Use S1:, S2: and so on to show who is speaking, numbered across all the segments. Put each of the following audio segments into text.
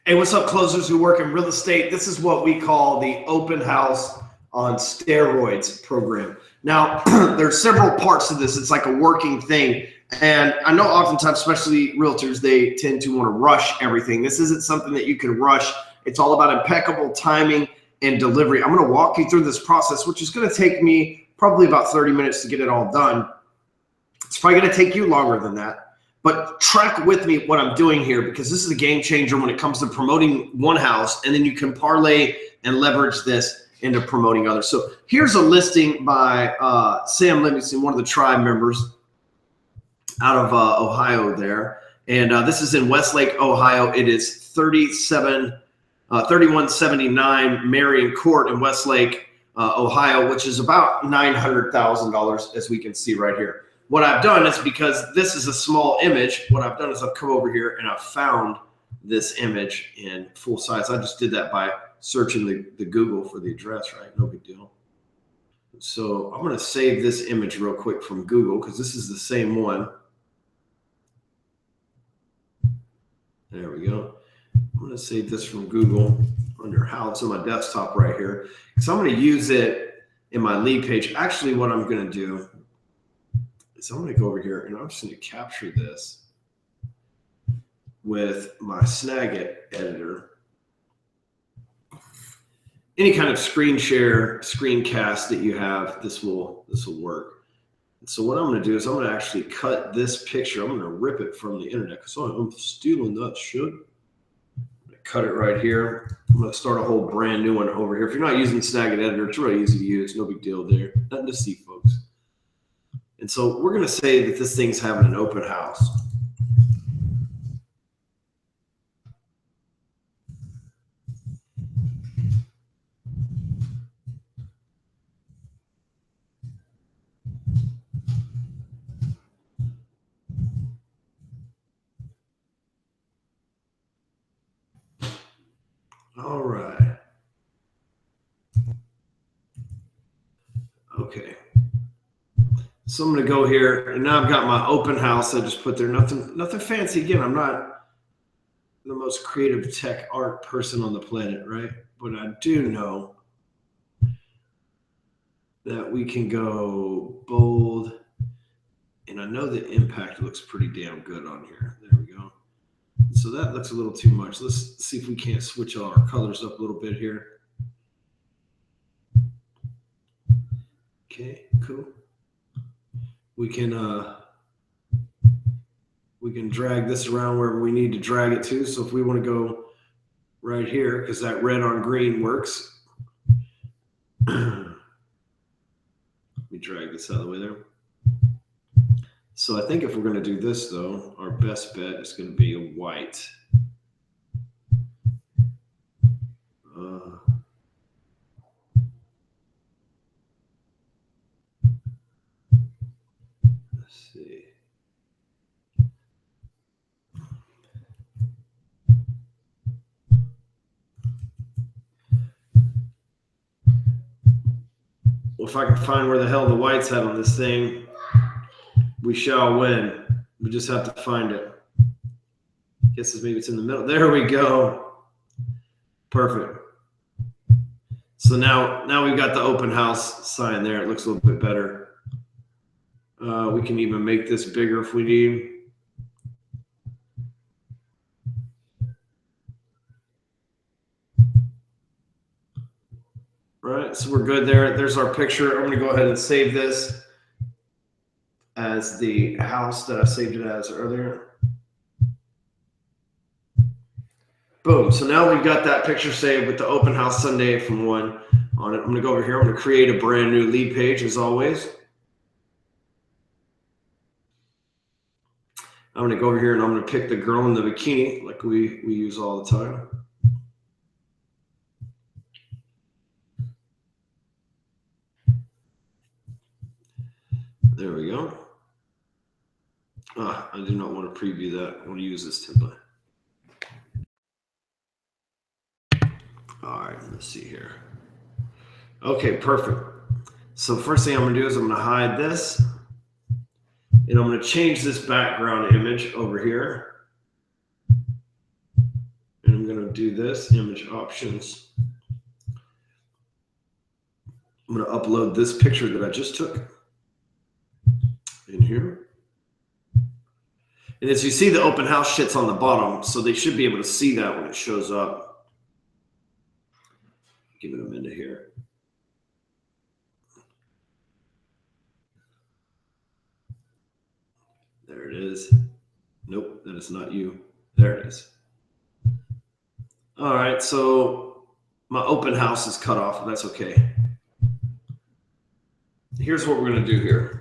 S1: Hey, what's up, closers who work in real estate? This is what we call the open house on steroids program. Now, there's several parts to this. It's like a working thing. And I know oftentimes, especially realtors, they tend to want to rush everything. This isn't something that you can rush. It's all about impeccable timing and delivery. I'm going to walk you through this process, which is going to take me probably about 30 minutes to get it all done. It's probably going to take you longer than that. But track with me what I'm doing here, because this is a game changer when it comes to promoting one house, and then you can parlay and leverage this into promoting others. So here's a listing by Sam Livingston, one of the tribe members out of Ohio there. And this is in Westlake, Ohio. It is 3179 Marion Court in Westlake, Ohio, which is about $900,000, as we can see right here. What I've done is, because this is a small image, what I've done is I've come over here and I've found this image in full size. I just did that by searching the Google for the address, right? No big deal. So I'm going to save this image real quick from Google, because this is the same one. There we go. I'm going to save this from Google under house on my desktop right here, because I'm going to use it in my lead page. Actually, what I'm going to do, so I'm going to go over here and I'm just going to capture this with my Snagit editor. Any kind of screen share, screencast that you have, this will work. And so what I'm going to do is I'm going to actually cut this picture. I'm going to rip it from the internet, because I'm stealing that shit. I'm going to cut it right here. I'm going to start a whole brand new one over here. If you're not using Snagit editor, it's really easy to use. No big deal there. Nothing to see, folks. And so we're going to say that this thing's having an open house. All right. Okay. So I'm going to go here, and now I've got my open house. I just put there nothing fancy. Again, I'm not the most creative tech art person on the planet, right? But I do know that we can go bold, and I know the impact looks pretty damn good on here. There we go. So that looks a little too much. Let's see if we can't switch all our colors up a little bit here. Okay, cool. We can drag this around wherever we need to drag it to. So if we want to go right here, because that red on green works. Let me drag this out of the way there. So I think if we're going to do this, though, our best bet is going to be a white. Let's see. Well, if I can find where the hell the white's at on this thing, we shall win. We just have to find it. Guess maybe it's in the middle. There we go. Perfect. So now we've got the open house sign there. It looks a little bit better. We can even make this bigger if we need. All right, so we're good there. There's our picture. I'm going to go ahead and save this as the house that I saved it as earlier. Boom. So now we've got that picture saved with the open house Sunday from 1 on it. I'm going to go over here. I'm going to create a brand new lead page, as always. I'm going to go over here and I'm going to pick the girl in the bikini like we use all the time. There we go. I do not want to preview that. I want to use this template. All right, let's see here. Okay, perfect. So first thing I'm going to do is I'm going to hide this. And I'm going to change this background image over here. And I'm going to do this, image options. I'm going to upload this picture that I just took in here. And as you see, the open house shit's on the bottom, so they should be able to see that when it shows up. Give it a minute here. There it is. Nope, that is not you. There it is. All right, so my open house is cut off, but that's okay. Here's what we're going to do here.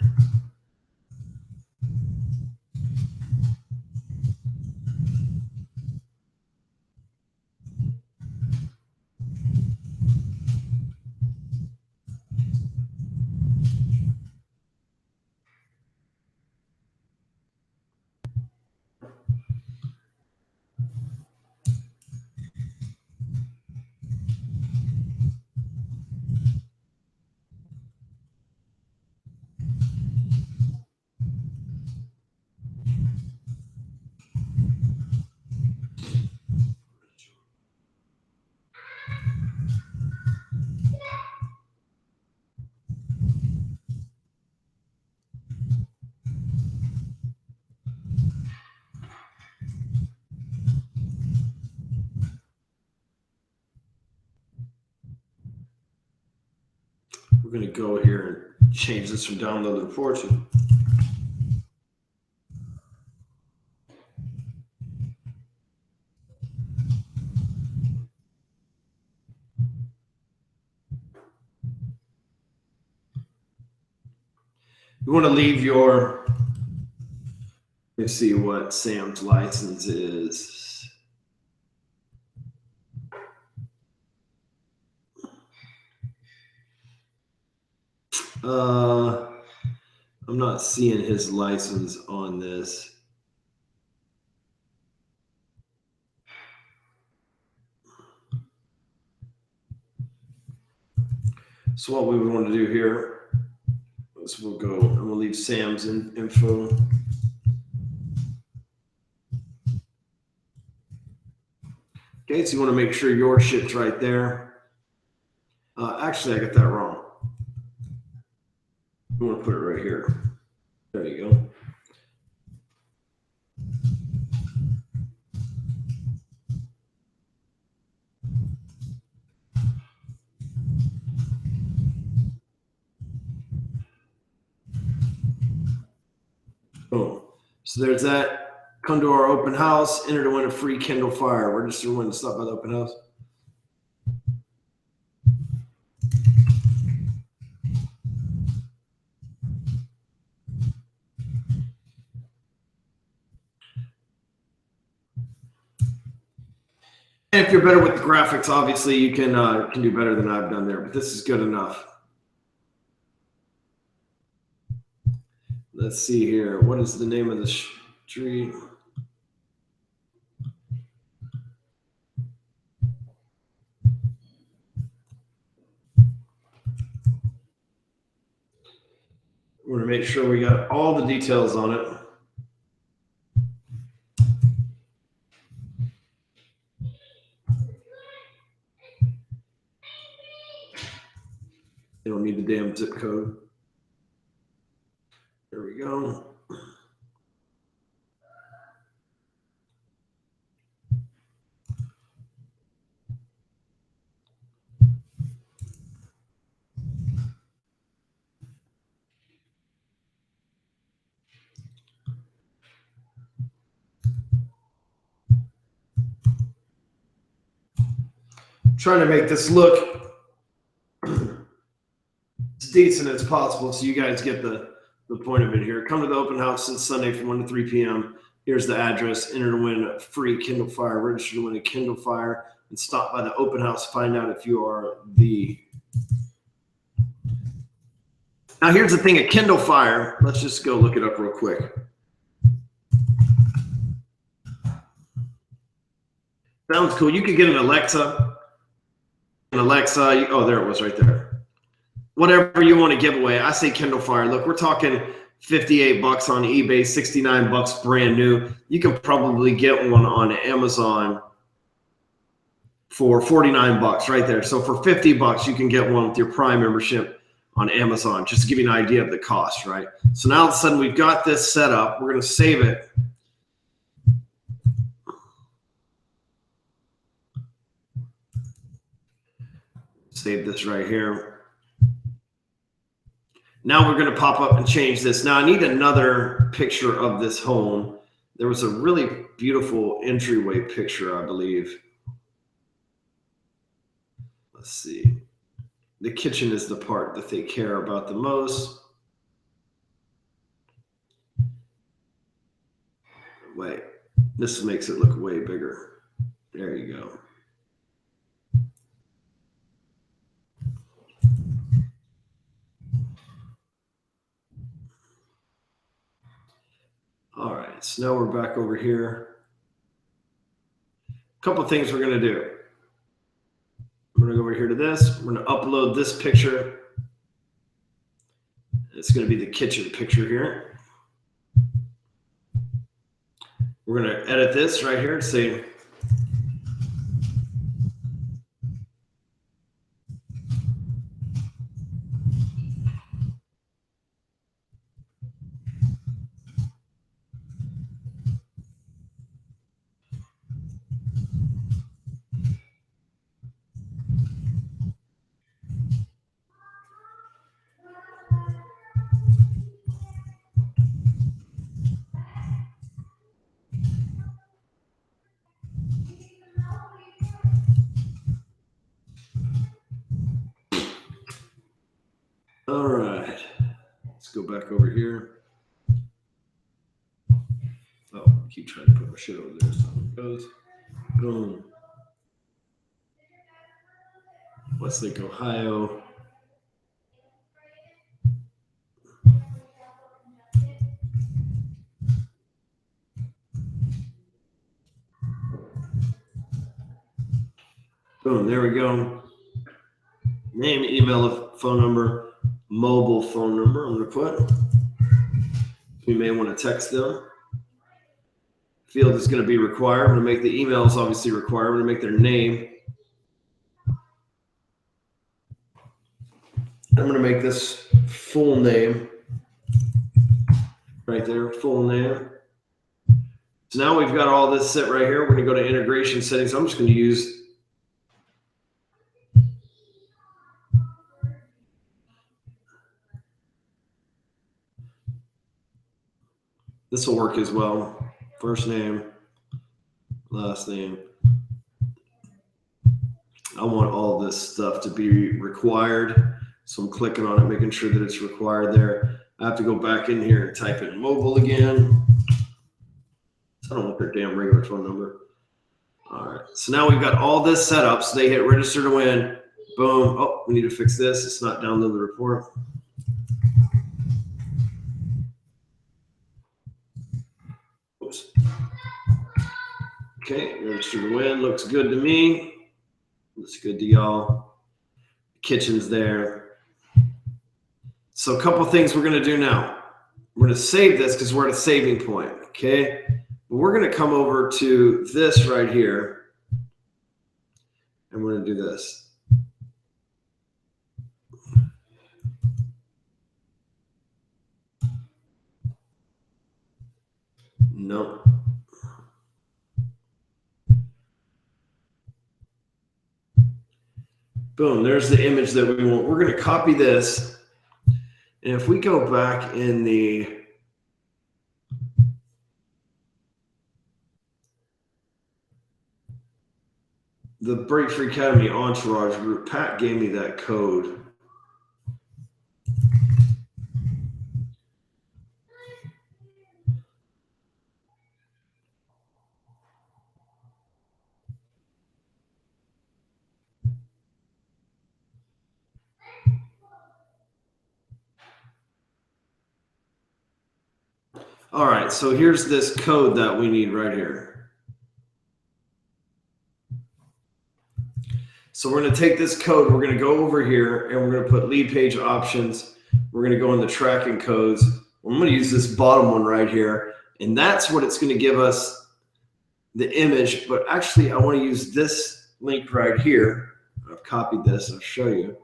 S1: We're going to go here and change this from download to report to. You want to leave your, let's see what Sam's license is. I'm not seeing his license on this. So what we would want to do here is we'll go and we'll leave Sam's info. Okay, so you want to make sure your shit's right there. Actually, I got that wrong. You want to put it right here. There you go. Boom. So there's that. Come to our open house, enter to win a free Kindle Fire. Register to win to stop by the open house. And if you're better with the graphics, obviously you can do better than I've done there, but this is good enough. Let's see here. What is the name of the street? We're going to make sure we got all the details on it. You don't need the damn zip code. There we go. Trying to make this look as decent as possible so you guys get the point of it here. Come to the open house since Sunday from 1 to 3 p.m. Here's the address. Enter to win a free Kindle Fire. Register to win a Kindle Fire and stop by the open house. Find out if you are the... Now here's the thing, a Kindle Fire. Let's just go look it up real quick. Sounds cool. You could get an Alexa. Oh, there it was right there. Whatever you want to give away. I say Kindle Fire. Look, we're talking $58 on eBay, $69 brand new. You can probably get one on Amazon for 49 bucks right there. So for 50 bucks, you can get one with your Prime membership on Amazon, just to give you an idea of the cost, right? So now all of a sudden we've got this set up. We're going to save it. Save this right here. Now we're going to pop up and change this. Now I need another picture of this home. There was a really beautiful entryway picture, I believe. Let's see. The kitchen is the part that they care about the most. Wait, this makes it look way bigger. There you go. All right, so now we're back over here. A couple of things we're going to do. I'm going to go over here to this. We're going to upload this picture. It's going to be the kitchen picture here. We're going to edit this right here and say, all right, let's go back over here. Oh, I keep trying to put my shit over there so it goes. Boom. Westlake, Ohio. Boom, there we go. Name, email, phone number. Mobile phone number I'm going to put. You may want to text them. Field is going to be required. I'm going to make the emails obviously required. I'm going to make their name. I'm going to make this full name right there, full name. So now we've got all this set right here. We're going to go to integration settings. I'm just going to use this will work as well. First name, last name. I want all this stuff to be required. So I'm clicking on it, making sure that it's required there. I have to go back in here and type in mobile again. So I don't want their damn regular phone number. All right. So now we've got all this set up. So they hit register to win. Boom. Oh, we need to fix this. It's not download the report. Okay, register to win. Looks good to me. Looks good to y'all. Kitchen's there. So a couple things we're going to do now. We're going to save this because we're at a saving point. Okay. We're going to come over to this right here. And we're going to do this. Nope. Boom, there's the image that we want. We're going to copy this. And if we go back in the Break Free Academy Entourage group, Pat gave me that code. All right, so here's this code that we need right here. So we're going to take this code, we're going to go over here, and we're going to put lead page options. We're going to go in the tracking codes. I'm going to use this bottom one right here, and that's what it's going to give us the image. But actually, I want to use this link right here. I've copied this. I'll show you.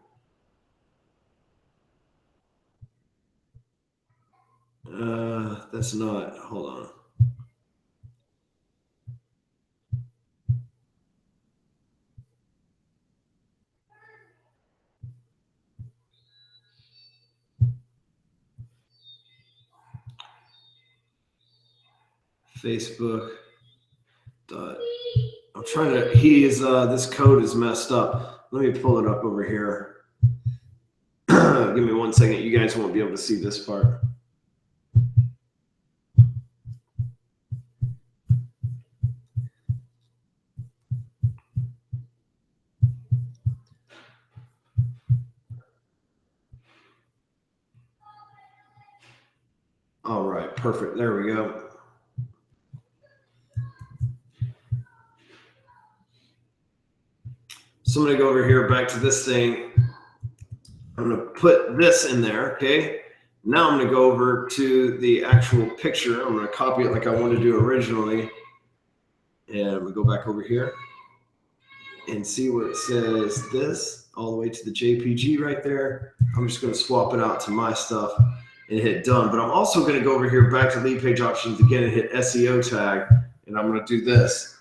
S1: That's not, hold on. Facebook. I'm trying to, this code is messed up. Let me pull it up over here. Give me 1 second. You guys won't be able to see this part. All right, perfect. There we go. So I'm going to go over here back to this thing. I'm going to put this in there, okay? Now I'm going to go over to the actual picture. I'm going to copy it like I wanted to do originally. And I'm going to go back over here and see where it says this all the way to the JPG right there. I'm just going to swap it out to my stuff and hit done. But I'm also going to go over here back to lead page options again and hit SEO tag. And I'm going to do this.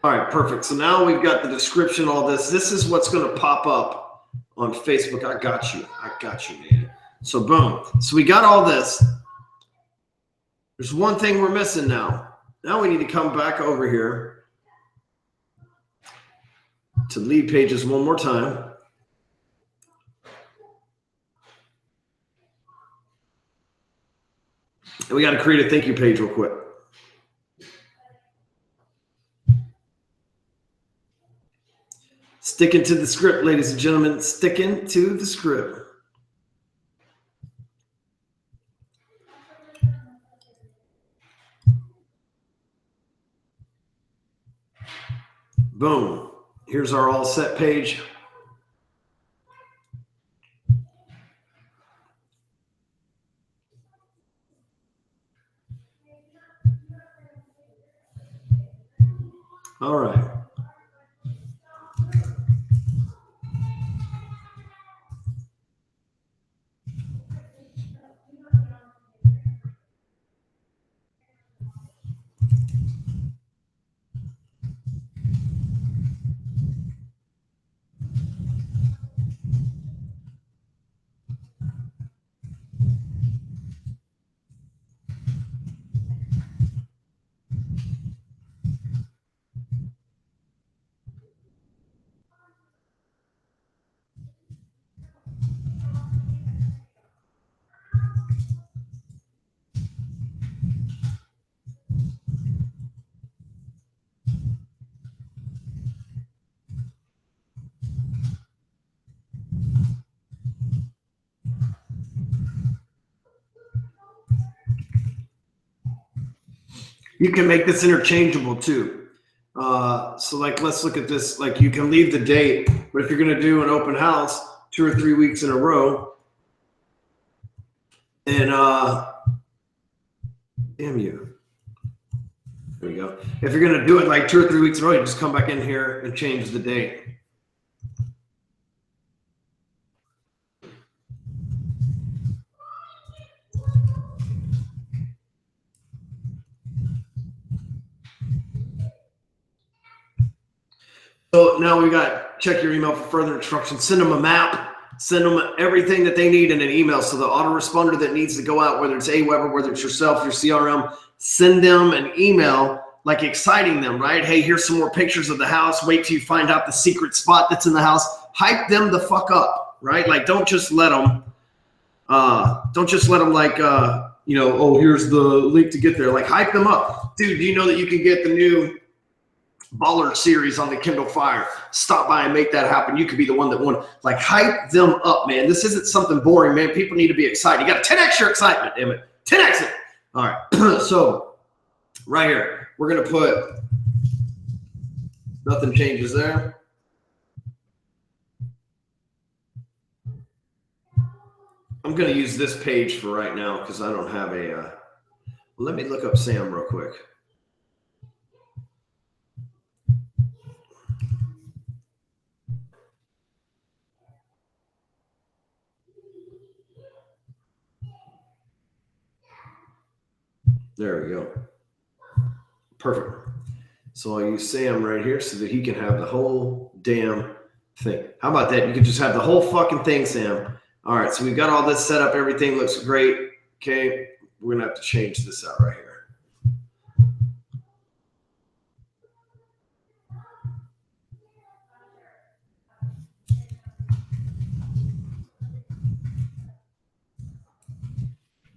S1: All right, perfect. So now we've got the description, all this. This is what's going to pop up on Facebook. I got you. I got you, man. So boom. So we got all this. There's one thing we're missing now. Now we need to come back over here to lead pages one more time. And we got to create a thank you page real quick. Sticking to the script, ladies and gentlemen, sticking to the script. Boom. Here's our all set page. All right. You can make this interchangeable too. So like, let's look at this. Like you can leave the date, but if you're going to do an open house 2 or 3 weeks in a row, and damn you. There we go. If you're going to do it like 2 or 3 weeks in a row, you just come back in here and change the date. So now we got check your email for further instructions. Send them a map. Send them everything that they need in an email. So the autoresponder that needs to go out, whether it's Aweber, whether it's yourself, your CRM, send them an email like exciting them, right? Hey, here's some more pictures of the house. Wait till you find out the secret spot that's in the house. Hype them the fuck up, right? Like don't just let them Don't just let them like, oh, here's the link to get there. Like hype them up. Dude, do you know that you can get the new Baller series on the Kindle Fire? Stop by and make that happen. You could be the one that won. Like hype them up, man. This isn't something boring, man. People need to be excited. You got 10x your excitement, damn it. 10x it. All right. So right here, we're going to put nothing changes there. I'm going to use this page for right now because I don't have a, let me look up Sam real quick. There we go. Perfect. So I'll use Sam right here so that he can have the whole damn thing. How about that? You can just have the whole fucking thing, Sam. All right, so we've got all this set up. Everything looks great. Okay, we're going to have to change this out right here.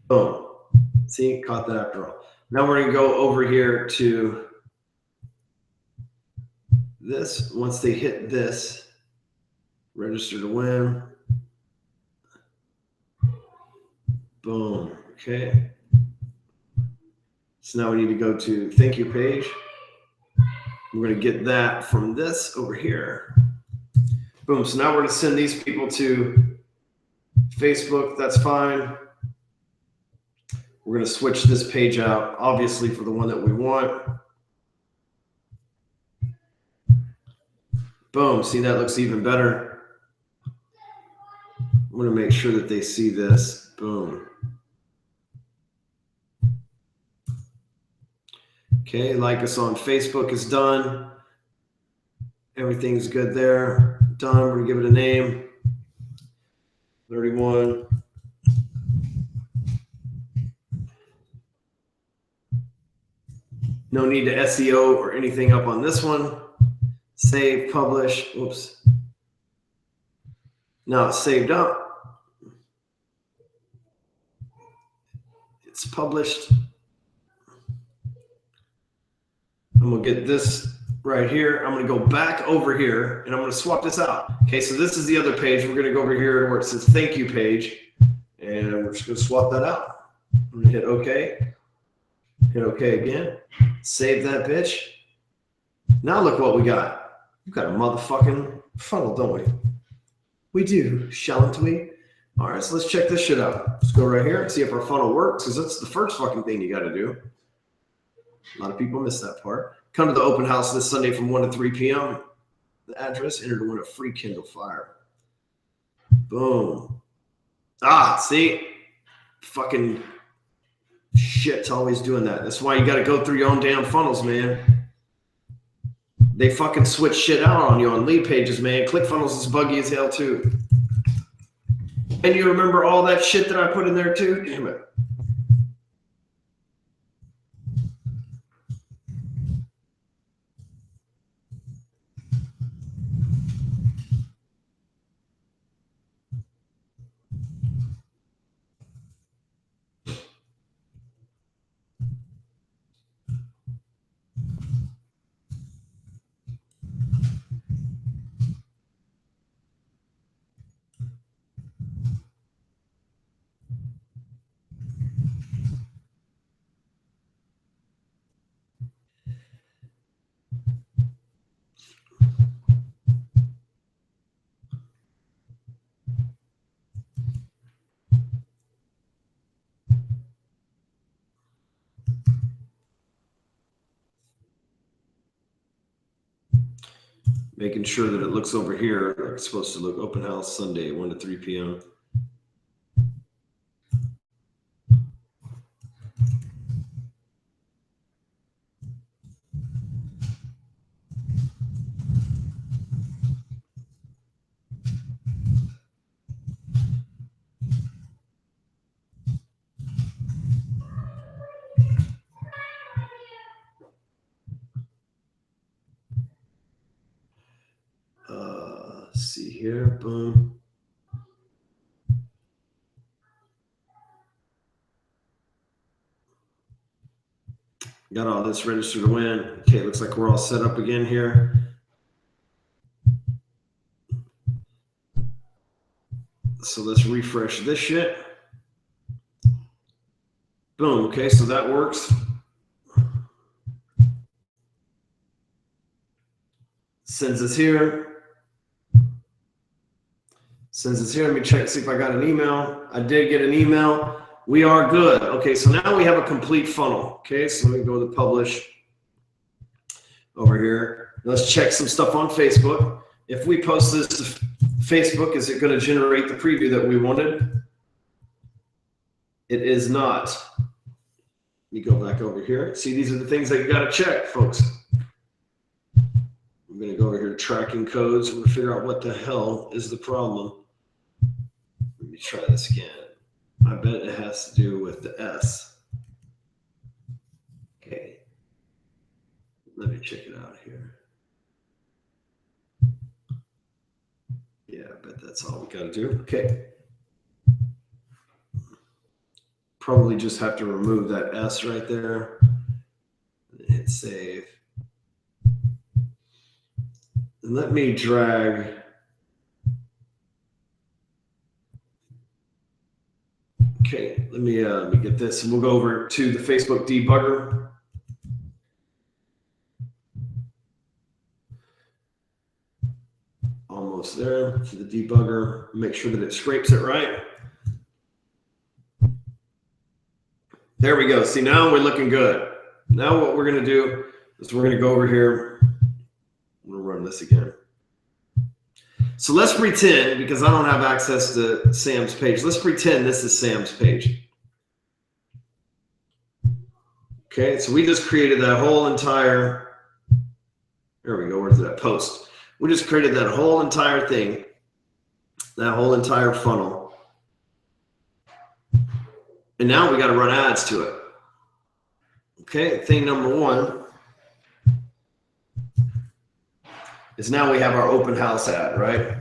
S1: Boom. See, caught that after all. Now we're going to go over here to this. Once they hit this, register to win. Boom. Okay. So now we need to go to thank you page. We're going to get that from this over here. Boom. So now we're going to send these people to Facebook. That's fine. We're going to switch this page out, obviously, for the one that we want. Boom. See, that looks even better. I want to make sure that they see this. Boom. Okay, like us on Facebook is done. Everything's good there. Done. We're going to give it a name. 31. No need to SEO or anything up on this one. Save, publish. Oops. Now it's saved up. It's published. I'm going to get this right here. I'm going to go back over here and I'm going to swap this out. Okay, so this is the other page. We're going to go over here where it says thank you page. And we're just going to swap that out. I'm going to hit OK. Hit OK again. Save that bitch. Now look what we got. We've got a motherfucking funnel, don't we? We do, shall't we? All right, so let's check this shit out. Let's go right here and see if our funnel works, because that's the first fucking thing you got to do. A lot of people miss that part. Come to the open house this Sunday from 1 to 3 p.m. The address, enter to win a free Kindle Fire. Boom. Ah, see? Fucking shit's always doing that. That's why you got to go through your own damn funnels, man. They fucking switch shit out on you on lead pages, man. ClickFunnels is buggy as hell, too. And you remember all that shit that I put in there, too? Damn it. Making sure that it looks over here like it's supposed to look. Open house Sunday, 1 to 3 p.m. See here, boom. Got all this registered to win. Okay, looks like we're all set up again here. So let's refresh this shit. Boom. Okay, so that works. Sends us here. Sends us here. Let me check, see if I got an email. I did get an email. We are good. Okay, so now we have a complete funnel. Okay, so let me go to publish over here. Let's check some stuff on Facebook. If we post this to Facebook, is it going to generate the preview that we wanted? It is not. Let me go back over here. See, these are the things that you got to check, folks. I'm going to go over here to tracking codes. I'm going to figure out what the hell is the problem. Let me try this again. I bet it has to do with the S. Okay. Let me check it out here. Yeah, I bet that's all we got to do. Okay. Probably just have to remove that S right there. Hit save. And let me drag. Okay, let me get this, and we'll go over to the Facebook debugger. Almost there to the debugger. Make sure that it scrapes it right. There we go. See, now we're looking good. Now what we're going to do is we're going to go over here. I'm going to run this again. So let's pretend, because I don't have access to Sam's page, let's pretend this is Sam's page. Okay, so we just created that whole entire, there we go, where's that post? We just created that whole entire thing, that whole entire funnel. And now we got to run ads to it. Okay, thing number one is now we have our open house ad, right?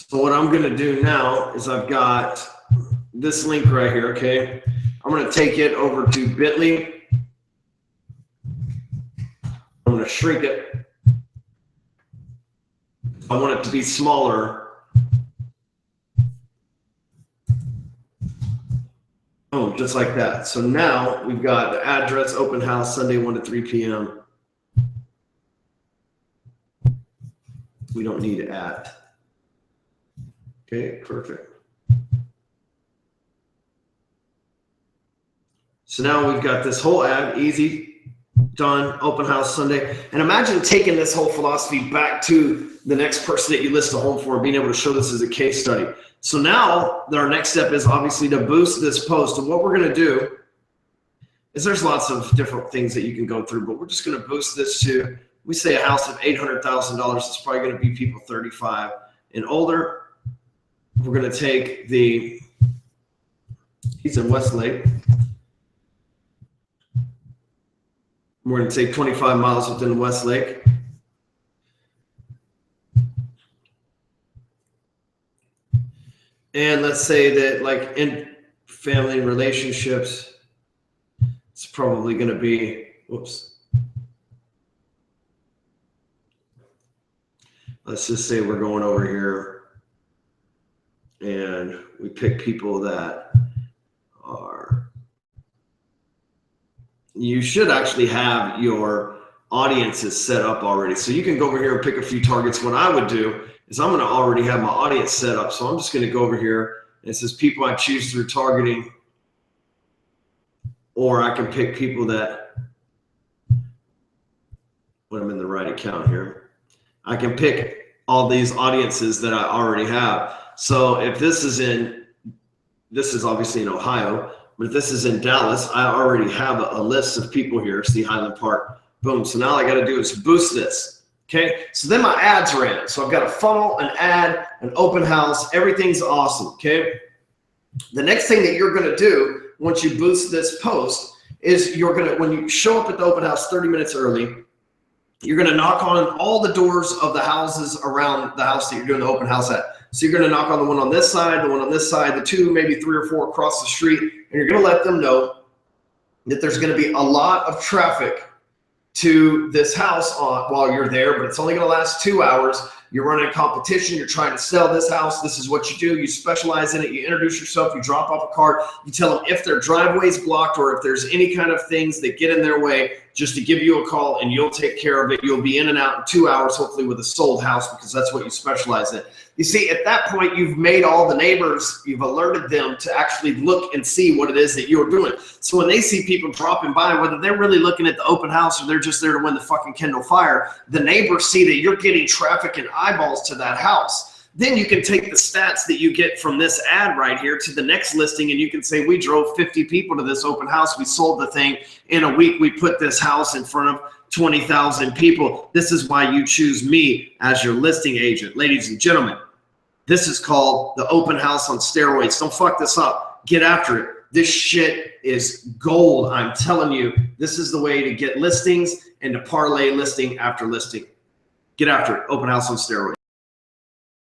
S1: So what I'm going to do now is I've got this link right here, okay? I'm going to take it over to Bitly. I'm going to shrink it. I want it to be smaller. Oh, just like that. So now we've got the address, open house, Sunday 1 to 3 p.m. We don't need at. Okay, perfect. So now we've got this whole ad, easy, done, open house Sunday. And imagine taking this whole philosophy back to the next person that you list a home for and being able to show this as a case study. So now our next step is obviously to boost this post. And what we're going to do is there's lots of different things that you can go through, but we're just going to boost this to, we say a house of $800,000. It's probably going to be people 35 and older. We're going to take the, he's in Westlake. We're going to take 25 miles within Westlake. And let's say that like in family and relationships, it's probably going to be, whoops. Let's just say we're going over here and we pick people that are, you should actually have your audiences set up already. So you can go over here and pick a few targets. What I would do is I'm going to already have my audience set up. So I'm just going to go over here and it says people I choose through targeting, or I can pick people that, when I'm in the right account here, I can pick all these audiences that I already have. So if this is obviously in Ohio, but if this is in Dallas, I already have a list of people here. See Highland Park, boom. So now all I got to do is boost this. Okay, so then my ads ran. So I've got a funnel, an ad, an open house. Everything's awesome. Okay, the next thing that you're going to do once you boost this post is when you show up at the open house 30 minutes early, you're going to knock on all the doors of the houses around the house that you're doing the open house at. So you're going to knock on the one on this side, the one on this side, the two, maybe 3 or 4 across the street, and you're going to let them know that there's going to be a lot of traffic to this house while you're there, but it's only going to last 2 hours. You're running a competition. You're trying to sell this house. This is what you do. You specialize in it. You introduce yourself. You drop off a card. You tell them if their driveway is blocked or if there's any kind of things that get in their way, just to give you a call and you'll take care of it. You'll be in and out in 2 hours, hopefully with a sold house, because that's what you specialize in. You see, at that point, you've made all the neighbors, you've alerted them to actually look and see what it is that you're doing. So when they see people dropping by, whether they're really looking at the open house or they're just there to win the fucking Kindle Fire, the neighbors see that you're getting traffic and eyeballs to that house. Then you can take the stats that you get from this ad right here to the next listing, and you can say, we drove 50 people to this open house. We sold the thing in a week. We put this house in front of 20,000 people. This is why you choose me as your listing agent. Ladies and gentlemen, this is called the open house on steroids. Don't fuck this up. Get after it. This shit is gold. I'm telling you, this is the way to get listings and to parlay listing after listing. Get after it. Open house on steroids.